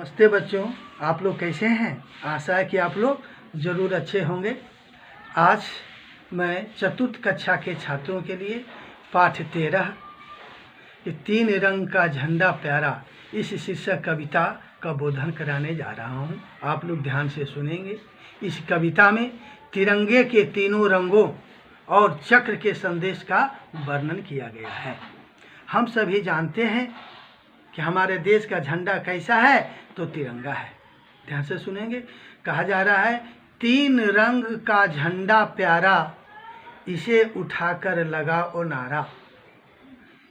नमस्ते बच्चों, आप लोग कैसे हैं। आशा है कि आप लोग ज़रूर अच्छे होंगे। आज मैं चतुर्थ कक्षा के छात्रों के लिए पाठ 13 तीन रंग का झंडा प्यारा इस शीर्षक कविता का बोधन कराने जा रहा हूं। आप लोग ध्यान से सुनेंगे। इस कविता में तिरंगे के तीनों रंगों और चक्र के संदेश का वर्णन किया गया है। हम सभी जानते हैं कि हमारे देश का झंडा कैसा है, तो तिरंगा है। ध्यान से सुनेंगे। कहा जा रहा है, तीन रंग का झंडा प्यारा, इसे उठाकर लगाओ नारा।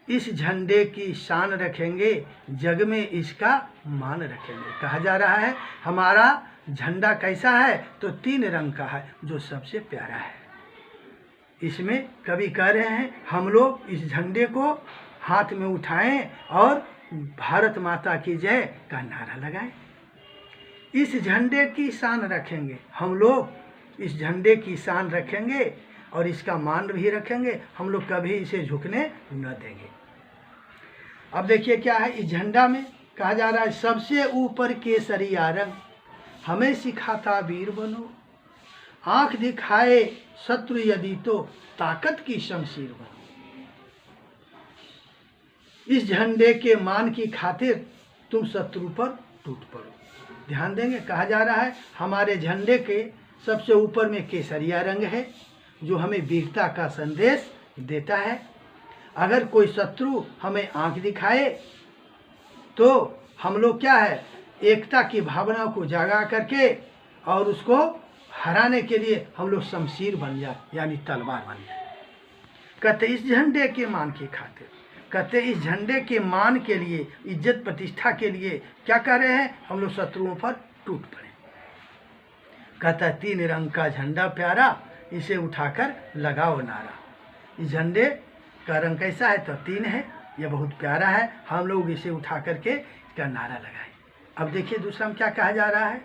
इस झंडे की शान रखेंगे, जग में इसका मान रखेंगे। कहा जा रहा है हमारा झंडा कैसा है, तो तीन रंग का है, जो सबसे प्यारा है। इसमें कवि कह रहे हैं हम लोग इस झंडे को हाथ में उठाएं और भारत माता की जय का नारा लगाएं। इस झंडे की शान रखेंगे, हम लोग इस झंडे की शान रखेंगे और इसका मान भी रखेंगे। हम लोग कभी इसे झुकने न देंगे। अब देखिए क्या है इस झंडा में। कहा जा रहा है सबसे ऊपर केसरिया रंग हमें सिखाता वीर बनो, आंख दिखाए शत्रु यदि तो ताकत की शमशीर बनो। इस झंडे के मान की खातिर तुम शत्रु पर टूट पड़ो। ध्यान देंगे। कहा जा रहा है हमारे झंडे के सबसे ऊपर में केसरिया रंग है, जो हमें वीरता का संदेश देता है। अगर कोई शत्रु हमें आंख दिखाए तो हम लोग क्या है, एकता की भावना को जागा करके और उसको हराने के लिए हम लोग शमशीर बन जाए, यानी तलवार बन जाए। कहते इस झंडे के मान की खातिर, कहते इस झंडे के मान के लिए, इज्जत प्रतिष्ठा के लिए क्या कर रहे हैं, हम लोग शत्रुओं पर टूट पड़े। कहता तीन रंग का झंडा प्यारा, इसे उठाकर लगाओ नारा। इस झंडे का रंग कैसा है, तो तीन है। यह बहुत प्यारा है, हम लोग इसे उठा करके इसका नारा लगाएं। अब देखिए दूसरा में क्या कहा जा रहा है,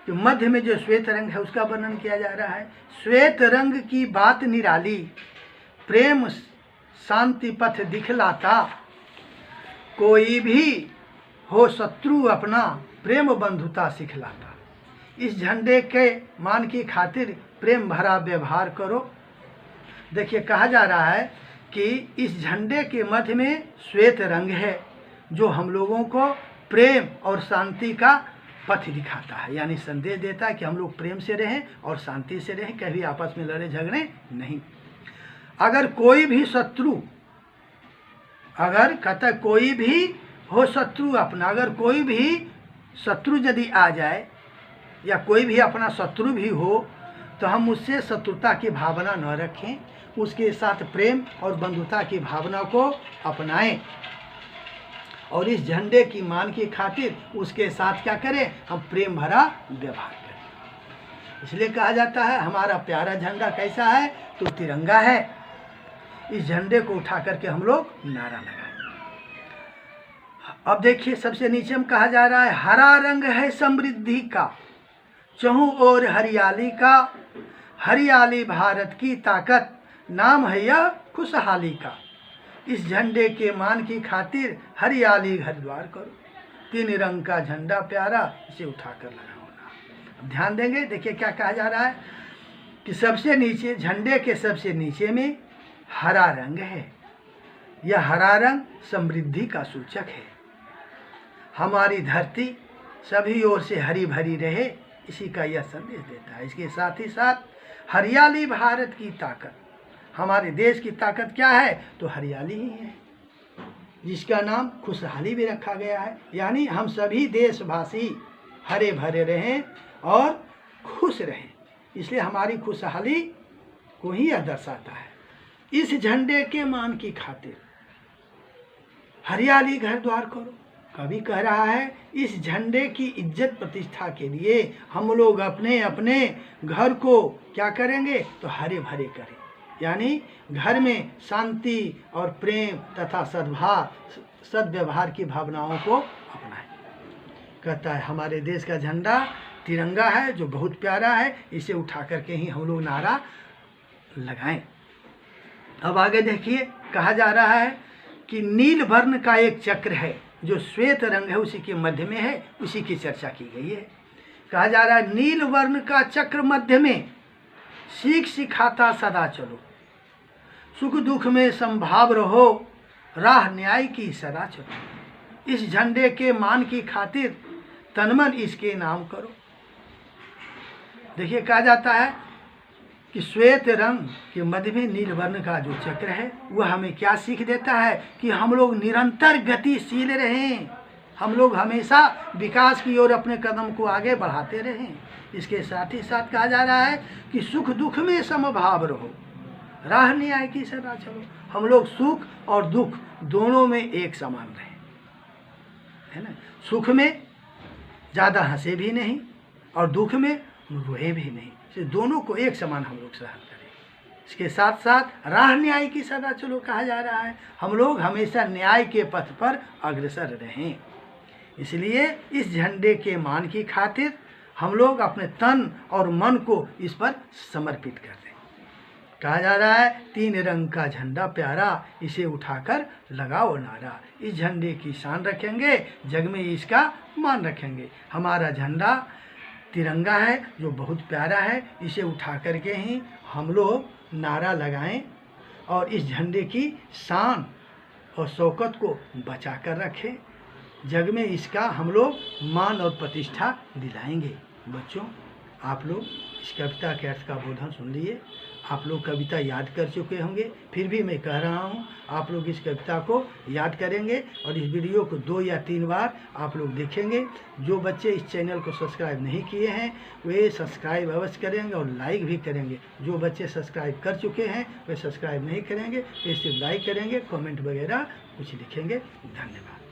तो मध्य में जो श्वेत रंग है उसका वर्णन किया जा रहा है। श्वेत रंग की बात निराली, प्रेम शांति पथ दिखलाता। कोई भी हो शत्रु अपना, प्रेम बंधुता सिखलाता। इस झंडे के मान की खातिर प्रेम भरा व्यवहार करो। देखिए कहा जा रहा है कि इस झंडे के मध्य में श्वेत रंग है, जो हम लोगों को प्रेम और शांति का पथ दिखाता है, यानी संदेश देता है कि हम लोग प्रेम से रहें और शांति से रहें, कभी आपस में लड़े झगड़े नहीं। अगर कोई भी शत्रु, अगर कहता कोई भी हो शत्रु अपना, अगर कोई भी शत्रु यदि आ जाए या कोई भी अपना शत्रु भी हो, तो हम उससे शत्रुता की भावना न रखें, उसके साथ प्रेम और बंधुता की भावना को अपनाएं और इस झंडे की मान की खातिर उसके साथ क्या करें, हम प्रेम भरा व्यवहार करें। इसलिए कहा जाता है हमारा प्यारा झंडा कैसा है, तो तिरंगा है। इस झंडे को उठा करके हम लोग नारा लगाएं। अब देखिए सबसे नीचे में कहा जा रहा है हरा रंग है समृद्धि का, चहुं ओर हरियाली का। हरियाली भारत की ताकत, नाम है यह खुशहाली का। इस झंडे के मान की खातिर हरियाली घर द्वार करो। तीन रंग का झंडा प्यारा, इसे उठाकर लगाओ ना। ध्यान देंगे। देखिए क्या कहा जा रहा है कि सबसे नीचे, झंडे के सबसे नीचे में हरा रंग है। यह हरा रंग समृद्धि का सूचक है। हमारी धरती सभी ओर से हरी भरी रहे, इसी का यह संदेश देता है। इसके साथ ही साथ हरियाली भारत की ताकत, हमारे देश की ताकत क्या है, तो हरियाली ही है, जिसका नाम खुशहाली भी रखा गया है। यानी हम सभी देशवासी हरे भरे रहें और खुश रहें, इसलिए हमारी खुशहाली को ही यह दर्शाता है। इस झंडे के मान की खातिर हरियाली घर द्वार करो। कवि कह रहा है इस झंडे की इज्जत प्रतिष्ठा के लिए हम लोग अपने अपने घर को क्या करेंगे, तो हरे भरे करें, यानी घर में शांति और प्रेम तथा सद्व्यवहार की भावनाओं को अपनाएं। कहता है हमारे देश का झंडा तिरंगा है, जो बहुत प्यारा है, इसे उठा करके ही हम लोग नारा लगाएं। अब आगे देखिए कहा जा रहा है कि नील वर्ण का एक चक्र है, जो श्वेत रंग है उसी के मध्य में है, उसी की चर्चा की गई है। कहा जा रहा है नील वर्ण का चक्र मध्य में, सीख सिखाता सदा चलो, सुख दुख में संभाव रहो, राह न्याय की सदा चलो। इस झंडे के मान की खातिर तन मन इसके नाम करो। देखिए कहा जाता है कि श्वेत रंग के मध्य में नील वर्ण का जो चक्र है वह हमें क्या सीख देता है कि हम लोग निरंतर गतिशील रहें, हम लोग हमेशा विकास की ओर अपने कदम को आगे बढ़ाते रहें। इसके साथ ही साथ कहा जा रहा है कि सुख दुख में समभाव रहो, राह न्याय की सदा चलो। हम लोग सुख और दुख दोनों में एक समान रहें, है ना। सुख में ज़्यादा हंसे भी नहीं और दुख में रोए भी नहीं, इसे दोनों को एक समान हम लोग सहन करें। इसके साथ साथ राह न्याय की सदा चलो कहा जा रहा है, हम लोग हमेशा न्याय के पथ पर अग्रसर रहें। इसलिए इस झंडे के मान की खातिर हम लोग अपने तन और मन को इस पर समर्पित कर दें। कहा जा रहा है 3 रंग का झंडा प्यारा, इसे उठाकर लगाओ नारा। इस झंडे की शान रखेंगे, जग में इसका मान रखेंगे। हमारा झंडा तिरंगा है जो बहुत प्यारा है, इसे उठा करके ही हम लोग नारा लगाएं और इस झंडे की शान और शौकत को बचा कर रखें। जग में इसका हम लोग मान और प्रतिष्ठा दिलाएंगे। बच्चों, आप लोग इस कविता के अर्थ का बोधन सुन लिए, आप लोग कविता याद कर चुके होंगे, फिर भी मैं कह रहा हूँ आप लोग इस कविता को याद करेंगे और इस वीडियो को 2 या 3 बार आप लोग देखेंगे। जो बच्चे इस चैनल को सब्सक्राइब नहीं किए हैं वे सब्सक्राइब अवश्य करेंगे और लाइक भी करेंगे। जो बच्चे सब्सक्राइब कर चुके हैं वे सब्सक्राइब नहीं करेंगे, वे सिर्फ लाइक करेंगे, कमेंट वगैरह कुछ लिखेंगे। धन्यवाद।